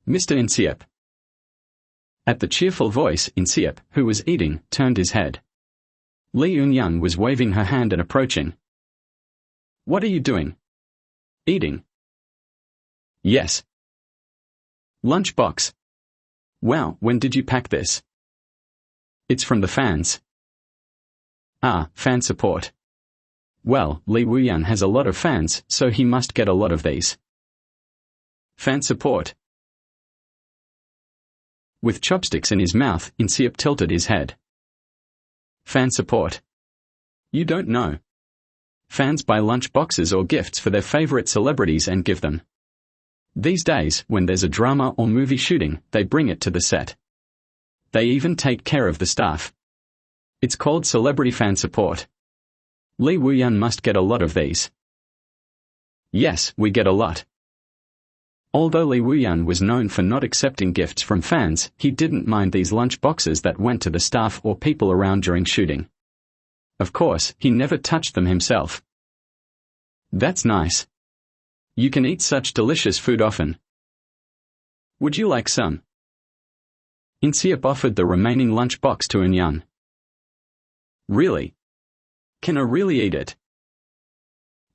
Mr. Inseop. At the cheerful voice, Inseop, who was eating, turned his head. Lee Eun-young was waving her hand and approaching. What are you doing? Eating. Yes. Lunchbox. Wow, when did you pack this? It's from the fans. Ah, fan support. Well, Lee Woo-yeon has a lot of fans, so he must get a lot of these. Fan support. With chopsticks in his mouth, Inseop tilted his head. Fan support. You don't know. Fans buy lunch boxes or gifts for their favorite celebrities and give them. These days, when there's a drama or movie shooting, they bring it to the set. They even take care of the staff. It's called celebrity fan support. Lee Woo-yeon must get a lot of these. Yes, we get a lot. Although Lee Woo-yeon was known for not accepting gifts from fans, he didn't mind these lunch boxes that went to the staff or people around during shooting. Of course, he never touched them himself. That's nice. You can eat such delicious food often. Would you like some? Inseop offered the remaining lunch box to Eun-young. Really? Can I really eat it?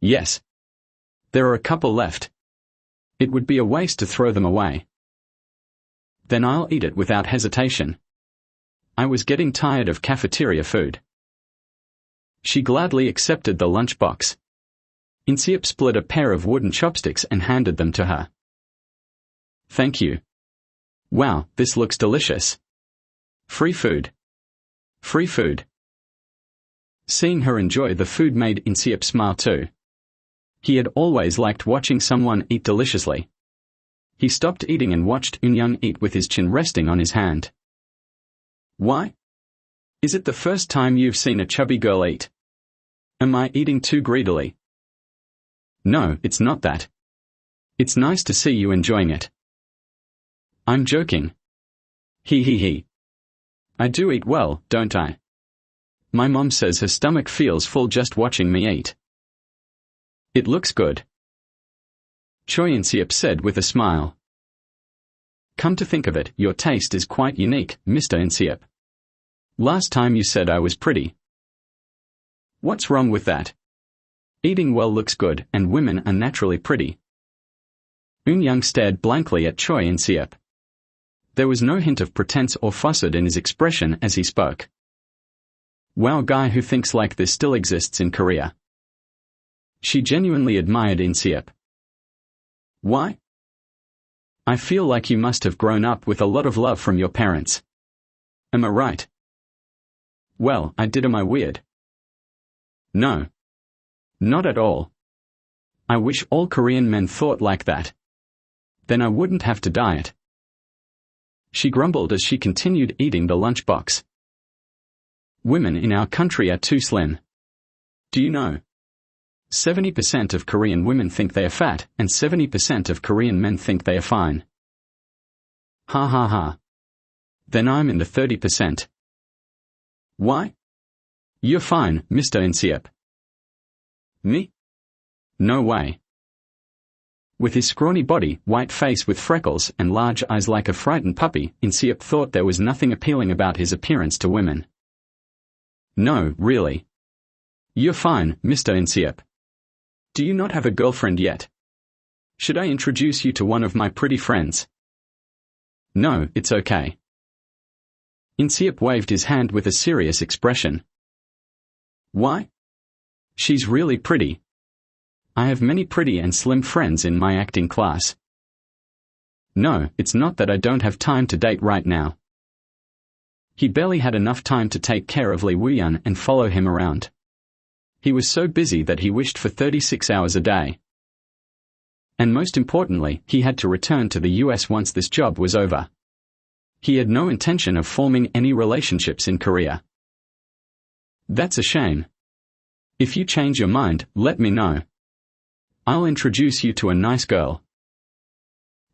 Yes. There are a couple left. It would be a waste to throw them away. Then I'll eat it without hesitation. I was getting tired of cafeteria food. She gladly accepted the lunch box. Inseop split a pair of wooden chopsticks and handed them to her. Thank you. Wow, this looks delicious. Free food. Free food. Seeing her enjoy the food made Inseop smile too. He had always liked watching someone eat deliciously. He stopped eating and watched Eun-young eat with his chin resting on his hand. Why? Is it the first time you've seen a chubby girl eat? Am I eating too greedily? No, it's not that. It's nice to see you enjoying it. I'm joking. He. I do eat well, don't I? My mom says her stomach feels full just watching me eat. It looks good. Choi Inseop said with a smile. Come to think of it, your taste is quite unique, Mr. Inseop. Last time you said I was pretty. What's wrong with that? Eating well looks good, and women are naturally pretty. Eun-young stared blankly at Choi Inseop. There was no hint of pretense or facade in his expression as he spoke. Wow, guy who thinks like this still exists in Korea. She genuinely admired Inseop. Why? I feel like you must have grown up with a lot of love from your parents. Am I right? Well, I did. Am I weird? No. Not at all. I wish all Korean men thought like that. Then I wouldn't have to diet. She grumbled as she continued eating the lunchbox. Women in our country are too slim. Do you know? 70% of Korean women think they are fat, and 70% of Korean men think they are fine. Ha ha ha. Then I'm in the 30%. Why? You're fine, Mr. Inseop. Me? No way. With his scrawny body, white face with freckles, and large eyes like a frightened puppy, Inseop thought there was nothing appealing about his appearance to women. No, really. You're fine, Mr. Inseop. Do you not have a girlfriend yet? Should I introduce you to one of my pretty friends? No, it's okay. Inseop waved his hand with a serious expression. Why? She's really pretty. I have many pretty and slim friends in my acting class. No, it's not that I don't have time to date right now. He barely had enough time to take care of Lee Woo-yeon and follow him around. He was so busy that he wished for 36 hours a day. And most importantly, he had to return to the US once this job was over. He had no intention of forming any relationships in Korea. That's a shame. If you change your mind, let me know. I'll introduce you to a nice girl.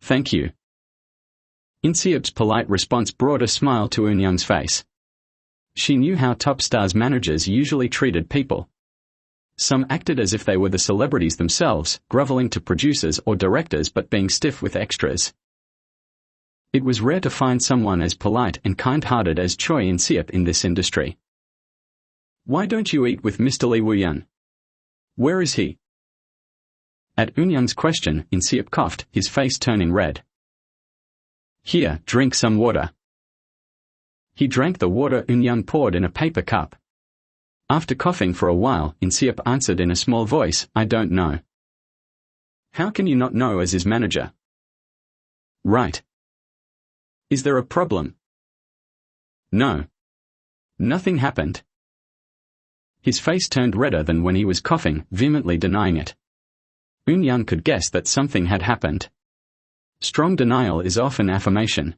Thank you. Inseop's polite response brought a smile to Eun-young's face. She knew how top stars' managers usually treated people. Some acted as if they were the celebrities themselves, groveling to producers or directors but being stiff with extras. It was rare to find someone as polite and kind-hearted as Choi In-seop in this industry. "Why don't you eat with Mr. Lee Woo-yeon? Where is he?" At Eun-young's question, In-seop coughed, his face turning red. "Here, drink some water." He drank the water Eun-young poured in a paper cup. After coughing for a while, In-seop answered in a small voice, "I don't know." "How can you not know as his manager?" "Right. Is there a problem?" "No. Nothing happened." His face turned redder than when he was coughing, vehemently denying it. Eun-young could guess that something had happened. Strong denial is often affirmation.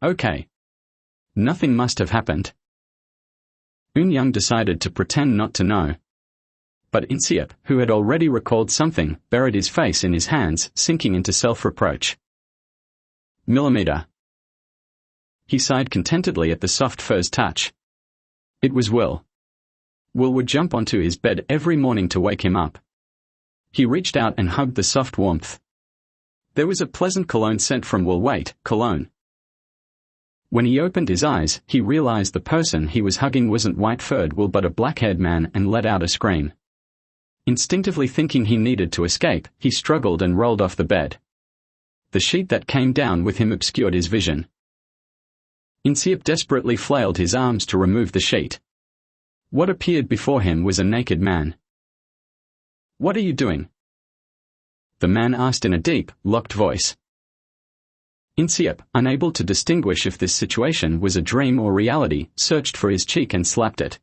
"Okay. Nothing must have happened." Eun-young decided to pretend not to know. But In-seop, who had already recalled something, buried his face in his hands, sinking into self-reproach. "Millimeter." He sighed contentedly at the soft fur's touch. It was Will. Will would jump onto his bed every morning to wake him up. He reached out and hugged the soft warmth. There was a pleasant cologne scent from Will. Wait, cologne. When he opened his eyes, he realized the person he was hugging wasn't white-furred Will but a black-haired man and let out a scream. Instinctively thinking he needed to escape, he struggled and rolled off the bed. The sheet that came down with him obscured his vision. In-seop desperately flailed his arms to remove the sheet. What appeared before him was a naked man. "What are you doing?" the man asked in a deep, locked voice. In-seop, unable to distinguish if this situation was a dream or reality, searched for his cheek and slapped it.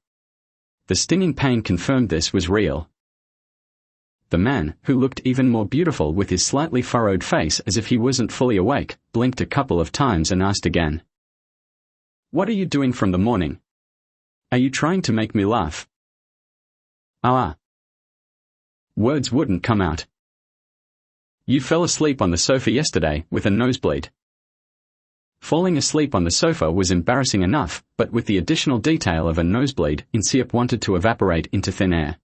The stinging pain confirmed this was real. The man, who looked even more beautiful with his slightly furrowed face as if he wasn't fully awake, blinked a couple of times and asked again. "What are you doing from the morning? Are you trying to make me laugh?" "Ah." Words wouldn't come out. "You fell asleep on the sofa yesterday, with a nosebleed." Falling asleep on the sofa was embarrassing enough, but with the additional detail of a nosebleed, In-seop wanted to evaporate into thin air.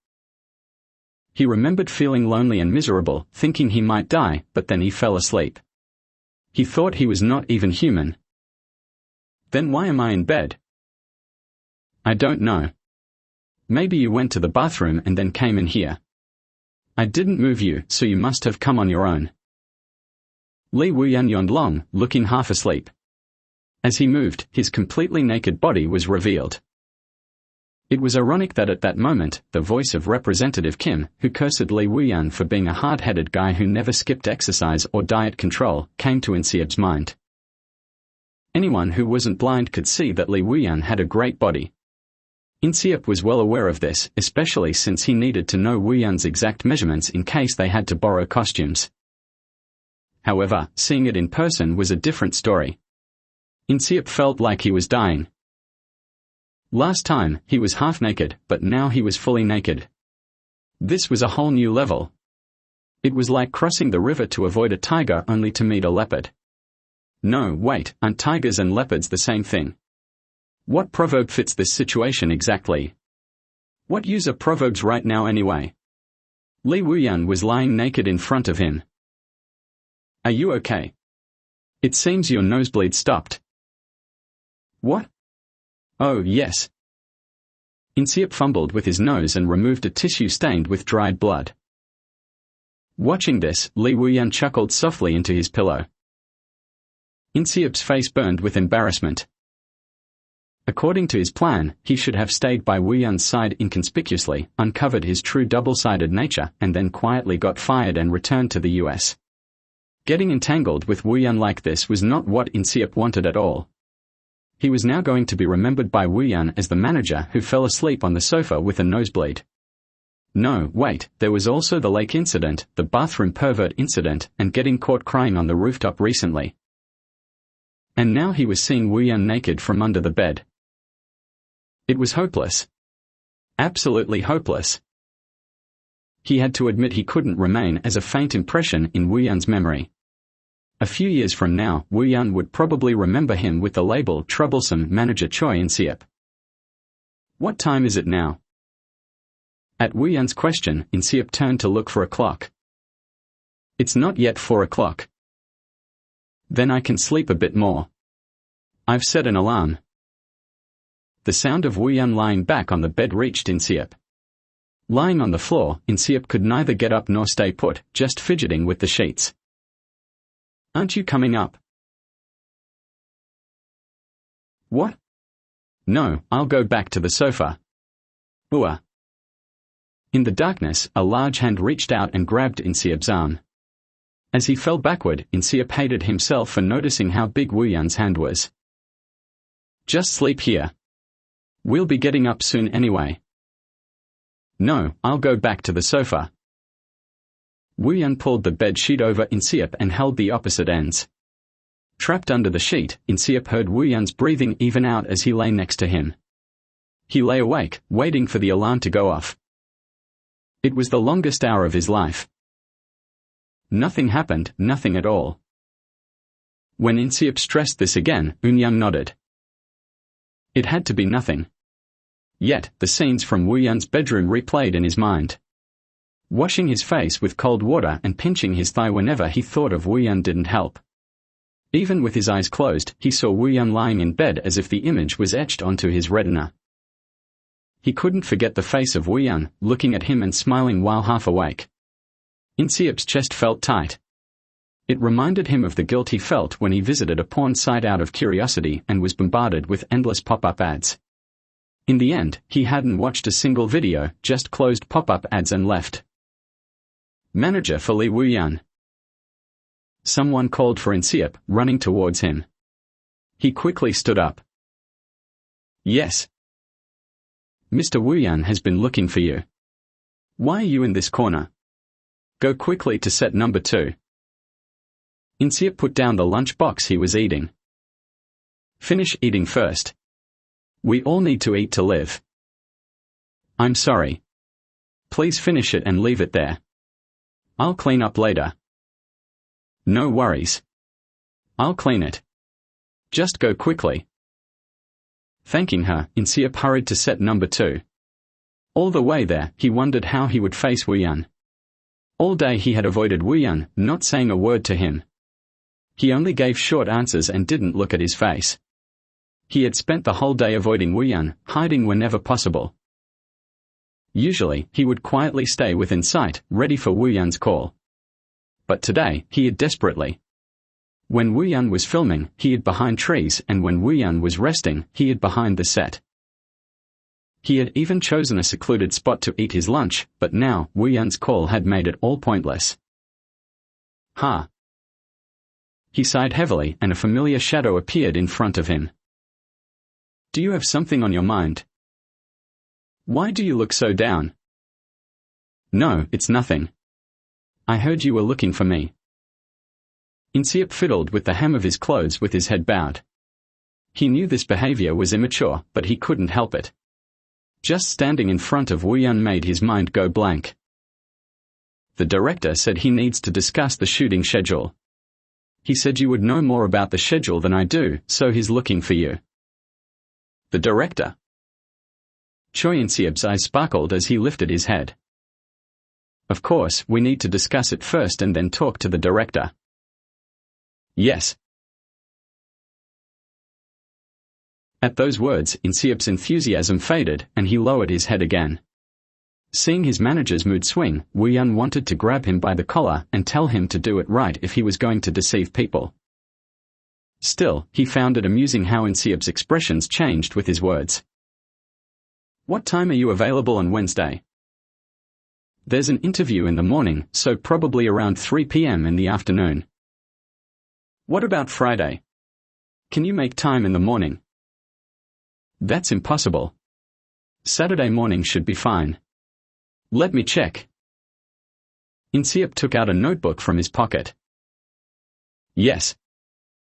He remembered feeling lonely and miserable, thinking he might die, but then he fell asleep. He thought he was not even human. "Then why am I in bed?" "I don't know. Maybe you went to the bathroom and then came in here. I didn't move you, so you must have come on your own." Lee Woo-yeon yawned long, looking half asleep. As he moved, his completely naked body was revealed. It was ironic that at that moment, the voice of Representative Kim, who cursed Lee Woo-yeon for being a hard-headed guy who never skipped exercise or diet control, came to In-seop's mind. Anyone who wasn't blind could see that Lee Woo-yeon had a great body. In-seop was well aware of this, especially since he needed to know Woo-yeon's exact measurements in case they had to borrow costumes. However, seeing it in person was a different story. In-seop felt like he was dying. Last time, he was half naked, but now he was fully naked. This was a whole new level. It was like crossing the river to avoid a tiger only to meet a leopard. No, wait, aren't tigers and leopards the same thing? What proverb fits this situation exactly? What use are proverbs right now anyway? Lee Woo-yeon was lying naked in front of him. "Are you okay? It seems your nosebleed stopped." "What? Oh, yes." In-seop fumbled with his nose and removed a tissue stained with dried blood. Watching this, Lee Woo-yeon chuckled softly into his pillow. In-seop's face burned with embarrassment. According to his plan, he should have stayed by Woo-yeon's side inconspicuously, uncovered his true double-sided nature, and then quietly got fired and returned to the US. Getting entangled with Woo-yeon like this was not what In-seop wanted at all. He was now going to be remembered by Woo-yeon as the manager who fell asleep on the sofa with a nosebleed. No, wait, there was also the lake incident, the bathroom pervert incident, and getting caught crying on the rooftop recently. And now he was seeing Woo-yeon naked from under the bed. It was hopeless. Absolutely hopeless. He had to admit he couldn't remain as a faint impression in Woo-yeon's memory. A few years from now, Woo-yeon would probably remember him with the label troublesome manager Choi In-seop. What time is it now? At Woo-yeon's question, In-seop turned to look for a clock. It's not yet 4 o'clock. Then I can sleep a bit more. I've set an alarm. The sound of Wu Yan lying back on the bed reached Inseop. Lying on the floor, Inseop could neither get up nor stay put, just fidgeting with the sheets. Aren't you coming up? What? No, I'll go back to the sofa. Ua. In the darkness, a large hand reached out and grabbed Inseop's arm. As he fell backward, Inseop hated himself for noticing how big Wu Yan's hand was. Just sleep here. We'll be getting up soon anyway. No, I'll go back to the sofa. Wu Yan pulled the bed sheet over Inseop and held the opposite ends. Trapped under the sheet, Inseop heard Wu Yan's breathing even out as he lay next to him. He lay awake, waiting for the alarm to go off. It was the longest hour of his life. Nothing happened, nothing at all. When Inseop stressed this again, Eunyoung nodded. It had to be nothing. Yet, the scenes from Wu Yan's bedroom replayed in his mind. Washing his face with cold water and pinching his thigh whenever he thought of Wu Yan didn't help. Even with his eyes closed, he saw Wu Yan lying in bed as if the image was etched onto his retina. He couldn't forget the face of Wu Yan, looking at him and smiling while half awake. Inseop's chest felt tight. It reminded him of the guilt he felt when he visited a porn site out of curiosity and was bombarded with endless pop-up ads. In the end, he hadn't watched a single video, just closed pop-up ads and left. Manager for Lee Wu Yan. Someone called for Inseop, running towards him. He quickly stood up. Yes. Mr. Wu Yan has been looking for you. Why are you in this corner? Go quickly to set number 2. Inseop put down the lunch box he was eating. Finish eating first. We all need to eat to live. I'm sorry. Please finish it and leave it there. I'll clean up later. No worries. I'll clean it. Just go quickly. Thanking her, Inseop hurried to set number 2. All the way there, he wondered how he would face Wu Yan. All day he had avoided Wu Yan, not saying a word to him. He only gave short answers and didn't look at his face. He had spent the whole day avoiding Wu Yan, hiding whenever possible. Usually, he would quietly stay within sight, ready for Wu Yan's call. But today, he hid desperately. When Wu Yan was filming, he hid behind trees, and when Wu Yan was resting, he hid behind the set. He had even chosen a secluded spot to eat his lunch, but now, Wu Yan's call had made it all pointless. Ha! He sighed heavily, and a familiar shadow appeared in front of him. Do you have something on your mind? Why do you look so down? No, it's nothing. I heard you were looking for me. Inseop fiddled with the hem of his clothes with his head bowed. He knew this behavior was immature, but he couldn't help it. Just standing in front of Wu Yan made his mind go blank. The director said he needs to discuss the shooting schedule. He said you would know more about the schedule than I do, so he's looking for you. The director. Choi Inseop's eyes sparkled as he lifted his head. Of course, we need to discuss it first and then talk to the director. Yes. At those words, Inseop's enthusiasm faded, and he lowered his head again. Seeing his manager's mood swing, Wu Yan wanted to grab him by the collar and tell him to do it right if he was going to deceive people. Still, he found it amusing how Inseop's expressions changed with his words. What time are you available on Wednesday? There's an interview in the morning, so probably around 3 p.m. in the afternoon. What about Friday? Can you make time in the morning? That's impossible. Saturday morning should be fine. Let me check. Inseop took out a notebook from his pocket. Yes.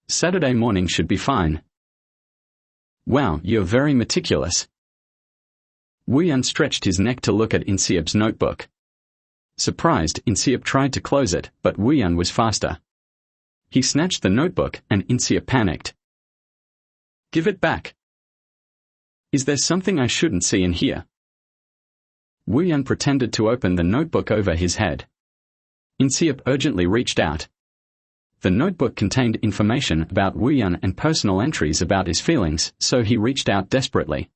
Saturday morning should be fine. Wow, you're very meticulous. Wu Yan stretched his neck to look at Inseop's notebook. Surprised, Inseop tried to close it, but Wu Yan was faster. He snatched the notebook, and Inseop panicked. Give it back. Is there something I shouldn't see in here? Wu Yan pretended to open the notebook over his head. Inseop urgently reached out. The notebook contained information about Wu Yun and personal entries about his feelings, so he reached out desperately.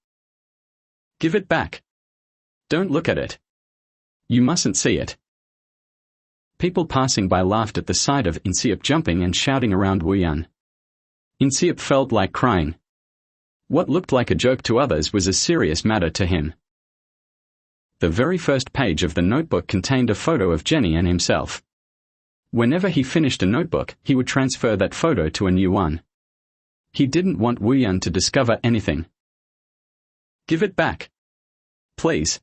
Give it back. Don't look at it. You mustn't see it. People passing by laughed at the sight of Inseop jumping and shouting around Wu Yun. Inseop felt like crying. What looked like a joke to others was a serious matter to him. The very first page of the notebook contained a photo of Jenny and himself. Whenever he finished a notebook, he would transfer that photo to a new one. He didn't want Wu Yun to discover anything. Give it back. Please.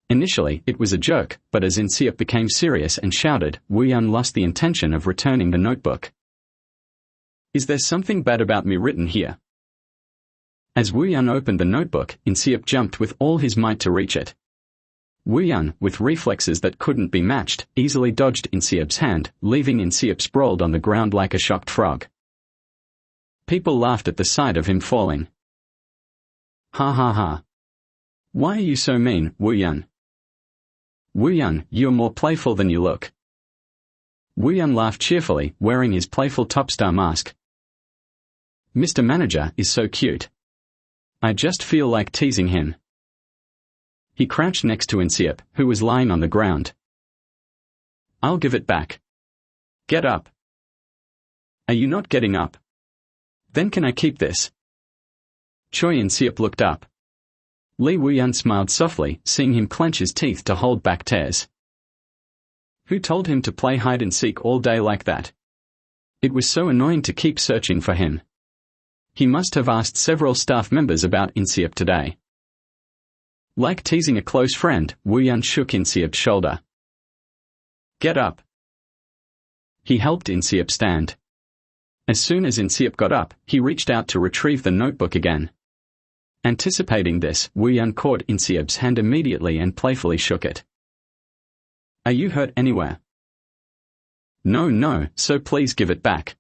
Initially, it was a joke, but as Inseop became serious and shouted, Wu Yun lost the intention of returning the notebook. Is there something bad about me written here? As Wu Yun opened the notebook, Inseop jumped with all his might to reach it. Wu Yun, with reflexes that couldn't be matched, easily dodged Inseop's hand, leaving Inseop sprawled on the ground like a shocked frog. People laughed at the sight of him falling. Ha ha ha. Why are you so mean, Wu Yun? Wu Yun, you're more playful than you look. Wu Yun laughed cheerfully, wearing his playful top star mask. Mr. Manager is so cute. I just feel like teasing him. He crouched next to Inseop, who was lying on the ground. I'll give it back. Get up. Are you not getting up? Then can I keep this? Choi Inseop looked up. Lee Wu Yun smiled softly, seeing him clench his teeth to hold back tears. Who told him to play hide-and-seek all day like that? It was so annoying to keep searching for him. He must have asked several staff members about Inseop today. Like teasing a close friend, Wu Yun shook Inseop's shoulder. Get up. He helped Inseop stand. As soon as Inseop got up, he reached out to retrieve the notebook again. Anticipating this, Wu Yun caught Inseop's hand immediately and playfully shook it. Are you hurt anywhere? No, so please give it back.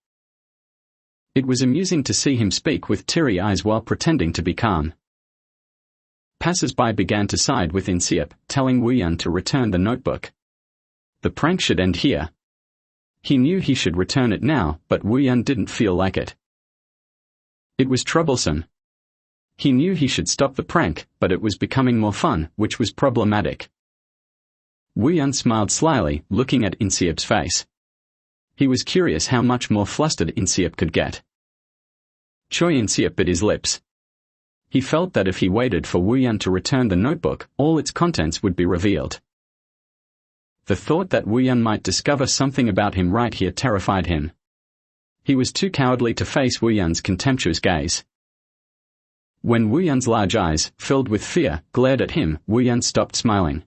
It was amusing to see him speak with teary eyes while pretending to be calm. Passers-by began to side with Inseop, telling Wu Yun to return the notebook. The prank should end here. He knew he should return it now, but Wu Yun didn't feel like it. It was troublesome. He knew he should stop the prank, but it was becoming more fun, which was problematic. Wu Yun smiled slyly, looking at Inseop's face. He was curious how much more flustered Inseop could get. Choi Inseop bit his lips. He felt that if he waited for Wu Yun to return the notebook, all its contents would be revealed. The thought that Wu Yun might discover something about him right here terrified him. He was too cowardly to face Wu Yun's contemptuous gaze. When Wu Yun's large eyes, filled with fear, glared at him, Wu Yun stopped smiling.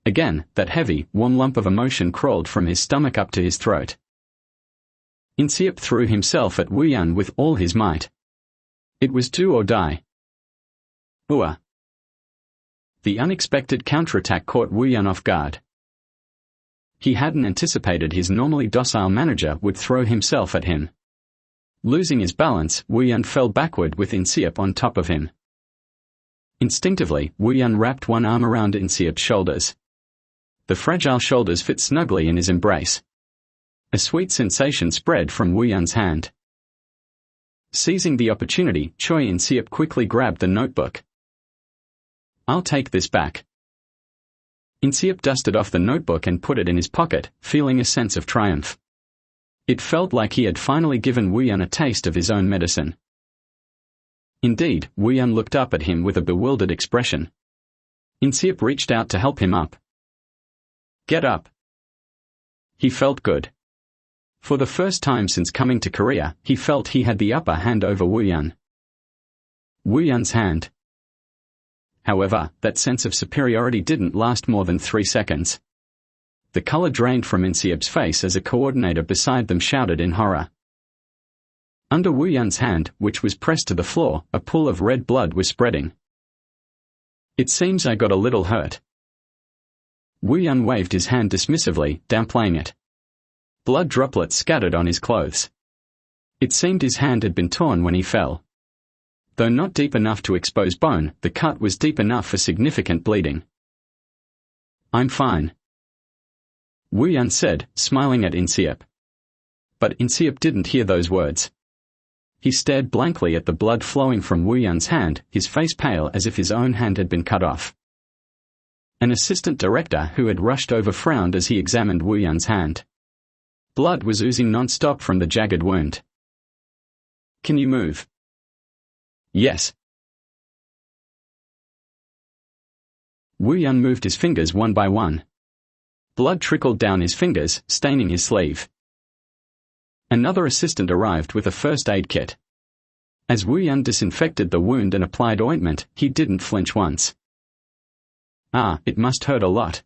Again, that heavy, warm lump of emotion crawled from his stomach up to his throat. Inseop threw himself at Wu Yun with all his might. It was do or die. Ooh. The unexpected counterattack caught Wu Yun off guard. He hadn't anticipated his normally docile manager would throw himself at him. Losing his balance, Wu Yun fell backward with Inseop on top of him. Instinctively, Wu Yun wrapped one arm around Inseop's shoulders. The fragile shoulders fit snugly in his embrace. A sweet sensation spread from Wu Yun's hand. Seizing the opportunity, Choi Inseop quickly grabbed the notebook. I'll take this back. Inseop dusted off the notebook and put it in his pocket, feeling a sense of triumph. It felt like he had finally given Wu Yun a taste of his own medicine. Indeed, Wu Yun looked up at him with a bewildered expression. Inseop reached out to help him up. Get up. He felt good. For the first time since coming to Korea, he felt he had the upper hand over Wu Yun. Wu Yun's hand. However, that sense of superiority didn't last more than 3 seconds. The color drained from Inseop's face as a coordinator beside them shouted in horror. Under Wu Yun's hand, which was pressed to the floor, a pool of red blood was spreading. It seems I got a little hurt. Wu Yun waved his hand dismissively, downplaying it. Blood droplets scattered on his clothes. It seemed his hand had been torn when he fell. Though not deep enough to expose bone, the cut was deep enough for significant bleeding. I'm fine. Wu Yun said, smiling at Inseop. But Inseop didn't hear those words. He stared blankly at the blood flowing from Wu Yun's hand, his face pale as if his own hand had been cut off. An assistant director who had rushed over frowned as he examined Wu Yun's hand. Blood was oozing non-stop from the jagged wound. "Can you move?" "Yes." Wu Yun moved his fingers one by one. Blood trickled down his fingers, staining his sleeve. Another assistant arrived with a first aid kit. As Wu Yun disinfected the wound and applied ointment, he didn't flinch once. "Ah, it must hurt a lot.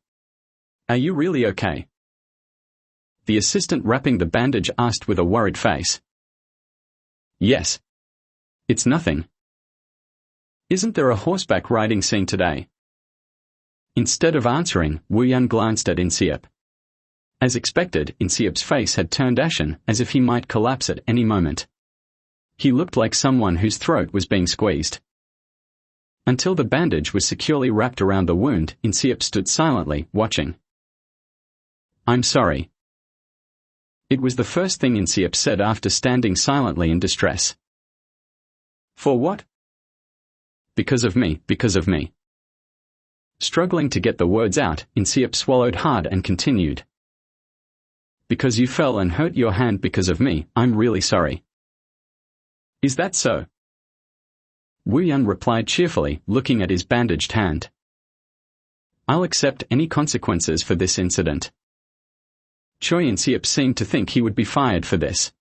Are you really okay?" The assistant wrapping the bandage asked with a worried face. "Yes. It's nothing." "Isn't there a horseback riding scene today?" Instead of answering, Wu Yun glanced at Inseop. As expected, Inseop's face had turned ashen, as if he might collapse at any moment. He looked like someone whose throat was being squeezed. Until the bandage was securely wrapped around the wound, Inseop stood silently, watching. "I'm sorry." It was the first thing Inseop said after standing silently in distress. "For what?" Because of me. Struggling to get the words out, Inseop swallowed hard and continued. "Because you fell and hurt your hand because of me, I'm really sorry." "Is that so?" Wu Yun replied cheerfully, looking at his bandaged hand. "I'll accept any consequences for this incident." Choi Inseop seemed to think he would be fired for this.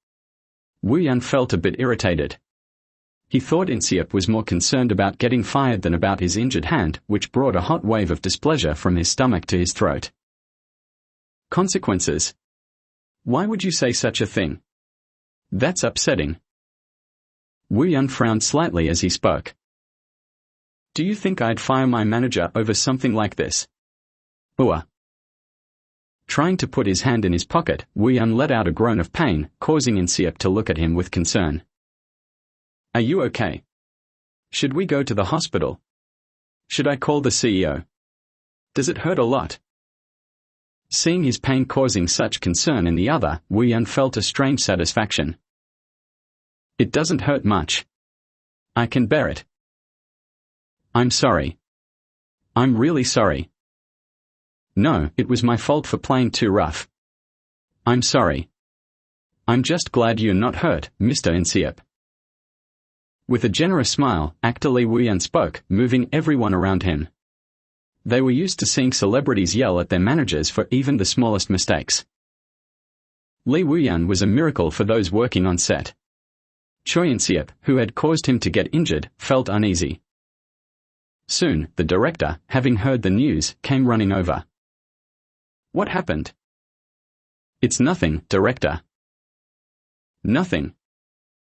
Wu Yun felt a bit irritated. He thought Inseop was more concerned about getting fired than about his injured hand, which brought a hot wave of displeasure from his stomach to his throat. "Consequences? Why would you say such a thing? That's upsetting." Wu Yun frowned slightly as he spoke. "Do you think I'd fire my manager over something like this?" Trying to put his hand in his pocket, Wu Yun let out a groan of pain, causing Inseop to look at him with concern. "Are you okay? Should we go to the hospital? Should I call the CEO? Does it hurt a lot?" Seeing his pain causing such concern in the other, Wu Yun felt a strange satisfaction. "It doesn't hurt much. I can bear it." "I'm sorry. I'm really sorry." "No, it was my fault for playing too rough. I'm sorry. I'm just glad you're not hurt, Mr. Inseop." With a generous smile, actor Lee Woo-yeon spoke, moving everyone around him. They were used to seeing celebrities yell at their managers for even the smallest mistakes. Lee Woo-yeon was a miracle for those working on set. Choi Inseop, who had caused him to get injured, felt uneasy. Soon, the director, having heard the news, came running over. "What happened?" "It's nothing, director." "Nothing?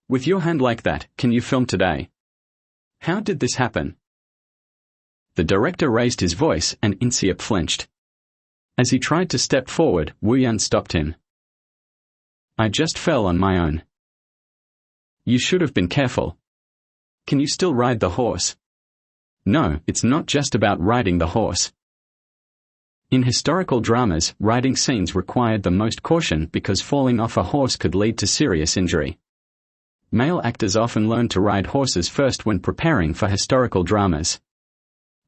With your hand like that, can you film today? How did this happen?" The director raised his voice and Inseop flinched. As he tried to step forward, Woo-yeon stopped him. "I just fell on my own." "You should have been careful. Can you still ride the horse?" "No, it's not just about riding the horse." In historical dramas, riding scenes required the most caution because falling off a horse could lead to serious injury. Male actors often learned to ride horses first when preparing for historical dramas.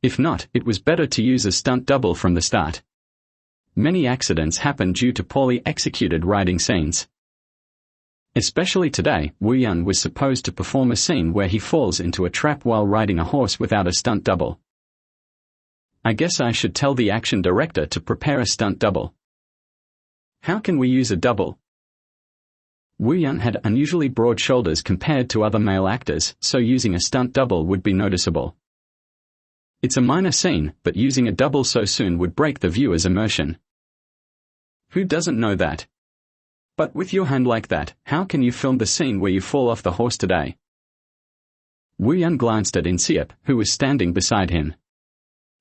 If not, it was better to use a stunt double from the start. Many accidents happen due to poorly executed riding scenes. Especially today, Woo-yeon was supposed to perform a scene where he falls into a trap while riding a horse without a stunt double. I guess I should tell the action director to prepare a stunt double. How can we use a double? Woo-yeon had unusually broad shoulders compared to other male actors, so using a stunt double would be noticeable. It's a minor scene, but using a double so soon would break the viewer's immersion. Who doesn't know that? But with your hand like that, how can you film the scene where you fall off the horse today? Woo-yeon glanced at Inseop, who was standing beside him.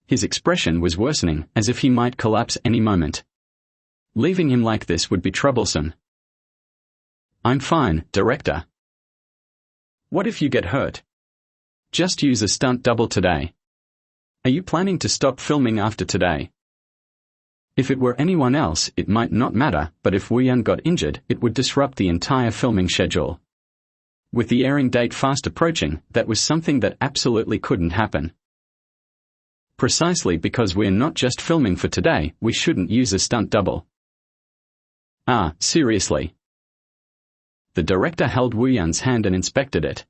His expression was worsening, as if he might collapse any moment. Leaving him like this would be troublesome. I'm fine, director. What if you get hurt? Just use a stunt double today. Are you planning to stop filming after today? If it were anyone else, it might not matter, but if Woo-Yun got injured, it would disrupt the entire filming schedule. With the airing date fast approaching, that was something that absolutely couldn't happen. Precisely because we're not just filming for today, we shouldn't use a stunt double. Ah, seriously. The director held Woo-Yun's hand and inspected it.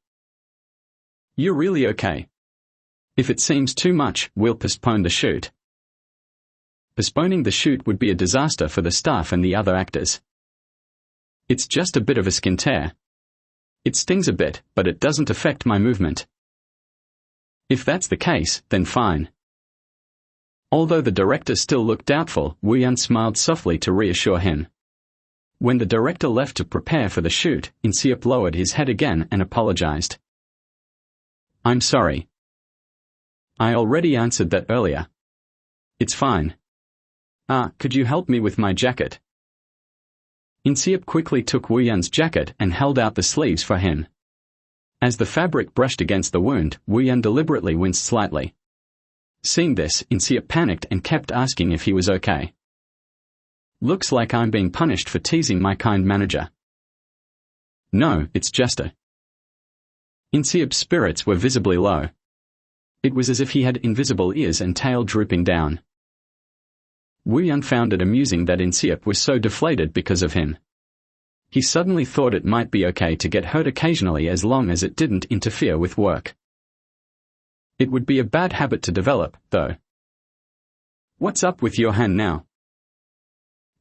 You're really okay? If it seems too much, we'll postpone the shoot. Postponing the shoot would be a disaster for the staff and the other actors. It's just a bit of a skin tear. It stings a bit, but it doesn't affect my movement. If that's the case, then fine. Although the director still looked doubtful, Woo-Yun smiled softly to reassure him. When the director left to prepare for the shoot, In-seop lowered his head again and apologized. I'm sorry. I already answered that earlier. It's fine. Could you help me with my jacket? In-seop quickly took Woo-Yun's jacket and held out the sleeves for him. As the fabric brushed against the wound, Woo-Yun deliberately winced slightly. Seeing this, In-seop panicked and kept asking if he was okay. Looks like I'm being punished for teasing my kind manager. No, it's just a... In-seop's spirits were visibly low. It was as if he had invisible ears and tail drooping down. Woo-Yun found it amusing that In-seop was so deflated because of him. He suddenly thought it might be okay to get hurt occasionally as long as it didn't interfere with work. It would be a bad habit to develop, though. What's up with your hand now?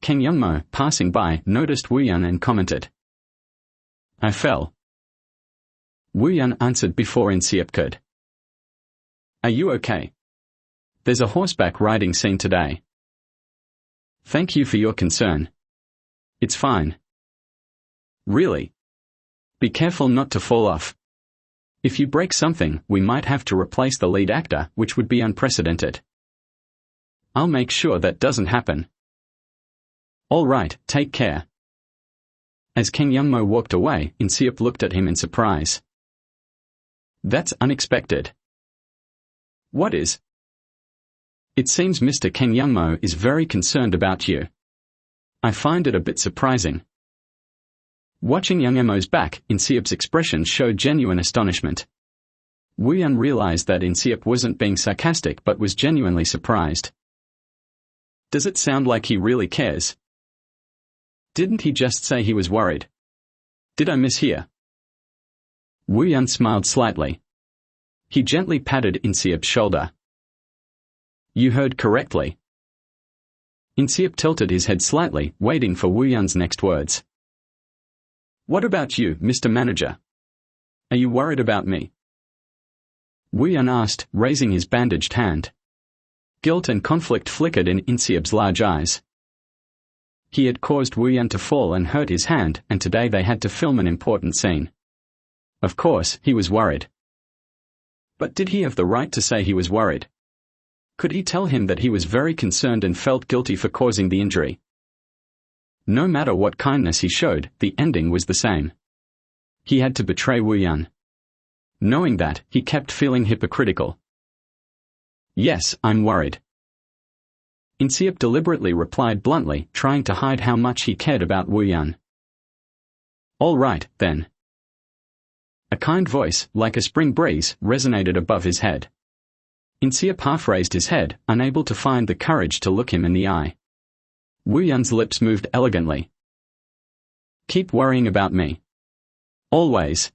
Kang Youngmo, passing by, noticed Woo-Yun and commented. I fell. Woo-Yun answered before In-seop could. Are you okay? There's a horseback riding scene today. Thank you for your concern. It's fine. Really? Be careful not to fall off. If you break something, we might have to replace the lead actor, which would be unprecedented. I'll make sure that doesn't happen. All right, take care. As Kang Youngmo walked away, In-seop looked at him in surprise. That's unexpected. What is? It seems Mr. Kang Youngmo is very concerned about you. I find it a bit surprising. Watching Youngmo's back, In-seop's expression showed genuine astonishment. Woo-Yun realized that In-seop wasn't being sarcastic but was genuinely surprised. Does it sound like he really cares? Didn't he just say he was worried? Did I mishear? Woo-Yun smiled slightly. He gently patted In-seop's shoulder. You heard correctly. In-seop tilted his head slightly, waiting for Woo-Yun's next words. What about you, Mr. Manager? Are you worried about me? Woo-Yun asked, raising his bandaged hand. Guilt and conflict flickered in In-seop's large eyes. He had caused Woo-Yun to fall and hurt his hand, and today they had to film an important scene. Of course, he was worried. But did he have the right to say he was worried? Could he tell him that he was very concerned and felt guilty for causing the injury? No matter what kindness he showed, the ending was the same. He had to betray Woo-Yun. Knowing that, he kept feeling hypocritical. Yes, I'm worried. In-seop deliberately replied bluntly, trying to hide how much he cared about Woo-Yun. All right, then. A kind voice, like a spring breeze, resonated above his head. In-seop half raised his head, unable to find the courage to look him in the eye. Woo-Yun's lips moved elegantly. Keep worrying about me. Always.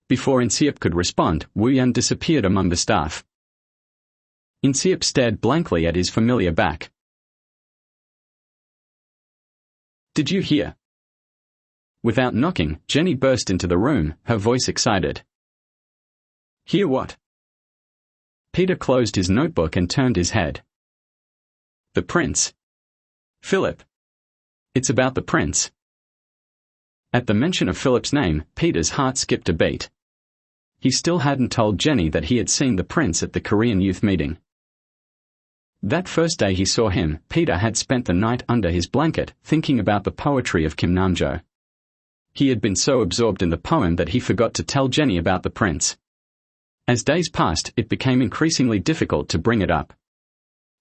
Before In-seop could respond, Woo-Yun disappeared among the staff. In-seop stared blankly at his familiar back. Did you hear? Without knocking, Jenny burst into the room, her voice excited. Hear what? Peter closed his notebook and turned his head. The prince. Philip. It's about the prince. At the mention of Philip's name, Peter's heart skipped a beat. He still hadn't told Jenny that he had seen the prince at the Korean youth meeting. That first day he saw him, Peter had spent the night under his blanket, thinking about the poetry of Kim Namjo. He had been so absorbed in the poem that he forgot to tell Jenny about the prince. As days passed, it became increasingly difficult to bring it up.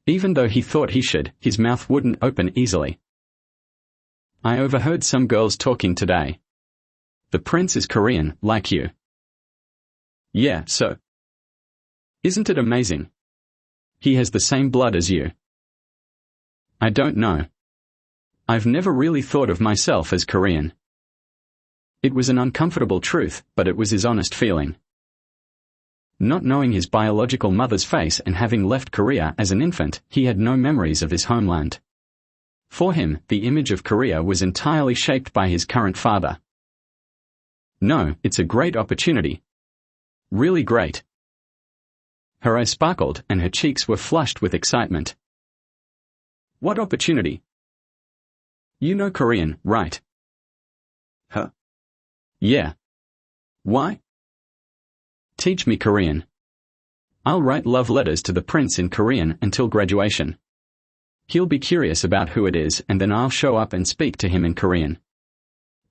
Even though he thought he should, his mouth wouldn't open easily. I overheard some girls talking today. The prince is Korean, like you. Yeah, so. Isn't it amazing? He has the same blood as you. I don't know. I've never really thought of myself as Korean. It was an uncomfortable truth, but it was his honest feeling. Not knowing his biological mother's face and having left Korea as an infant, he had no memories of his homeland. For him, the image of Korea was entirely shaped by his current father. No, it's a great opportunity. Really great. Her eyes sparkled and her cheeks were flushed with excitement. What opportunity? You know Korean, right? Huh? Yeah. Why? Teach me Korean. I'll write love letters to the prince in Korean until graduation. He'll be curious about who it is and then I'll show up and speak to him in Korean.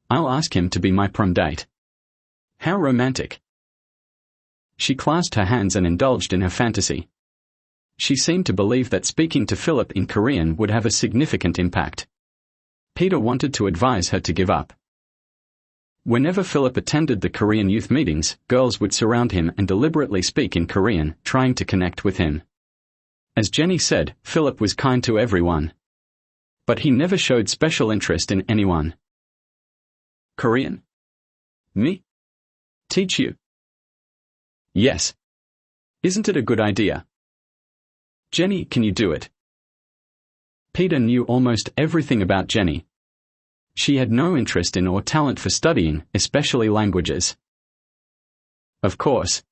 I'll ask him to be my prom date. How romantic. She clasped her hands and indulged in her fantasy. She seemed to believe that speaking to Philip in Korean would have a significant impact. Peter wanted to advise her to give up. Whenever Philip attended the Korean youth meetings, girls would surround him and deliberately speak in Korean, trying to connect with him. As Jenny said, Philip was kind to everyone. But he never showed special interest in anyone. Korean? Me? Teach you? Yes. Isn't it a good idea? Jenny, can you do it? Peter knew almost everything about Jenny. She had no interest in or talent for studying, especially languages. Of course.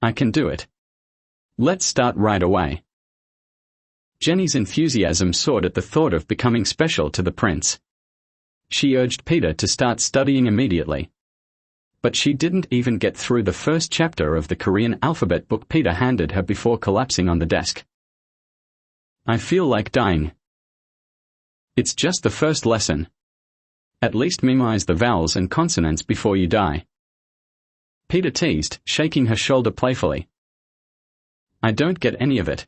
I can do it. Let's start right away. Jenny's enthusiasm soared at the thought of becoming special to the prince. She urged Peter to start studying immediately. But she didn't even get through the first chapter of the Korean alphabet book Peter handed her before collapsing on the desk. I feel like dying. It's just the first lesson. At least memorize the vowels and consonants before you die. Peter teased, shaking her shoulder playfully. I don't get any of it.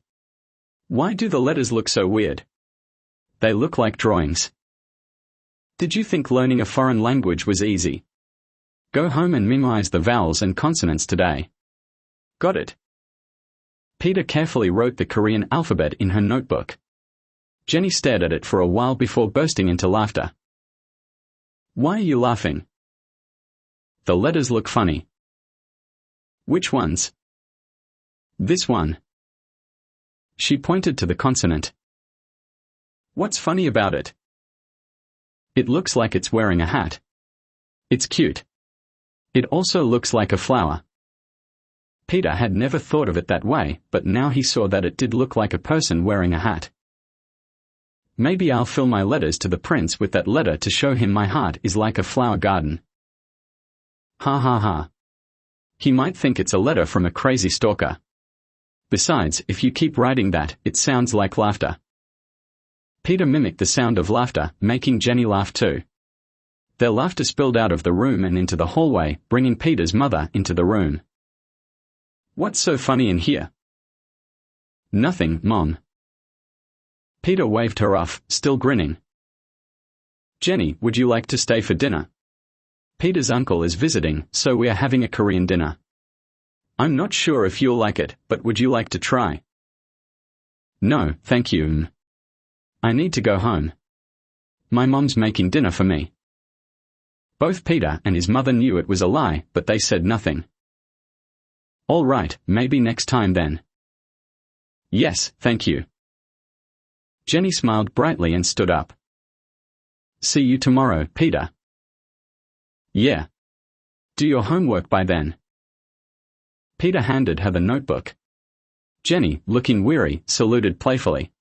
Why do the letters look so weird? They look like drawings. Did you think learning a foreign language was easy? Go home and memorize the vowels and consonants today. Got it? Peter carefully wrote the Korean alphabet in her notebook. Jenny stared at it for a while before bursting into laughter. Why are you laughing? The letters look funny. Which ones? This one. She pointed to the consonant. What's funny about it? It looks like it's wearing a hat. It's cute. It also looks like a flower. Peter had never thought of it that way, but now he saw that it did look like a person wearing a hat. Maybe I'll fill my letters to the prince with that letter to show him my heart is like a flower garden. Ha ha ha. He might think it's a letter from a crazy stalker. Besides, if you keep writing that, it sounds like laughter. Peter mimicked the sound of laughter, making Jenny laugh too. Their laughter spilled out of the room and into the hallway, bringing Peter's mother into the room. What's so funny in here? Nothing, Mom. Peter waved her off, still grinning. Jenny, would you like to stay for dinner? Peter's uncle is visiting, so we are having a Korean dinner. I'm not sure if you'll like it, but would you like to try? No, thank you. I need to go home. My mom's making dinner for me. Both Peter and his mother knew it was a lie, but they said nothing. All right, maybe next time then. Yes, thank you. Jenny smiled brightly and stood up. See you tomorrow, Peter. Yeah. Do your homework by then. Peter handed her the notebook. Jenny, looking weary, saluted playfully.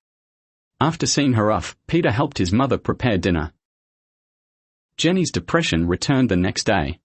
After seeing her off, Peter helped his mother prepare dinner. Jenny's depression returned the next day.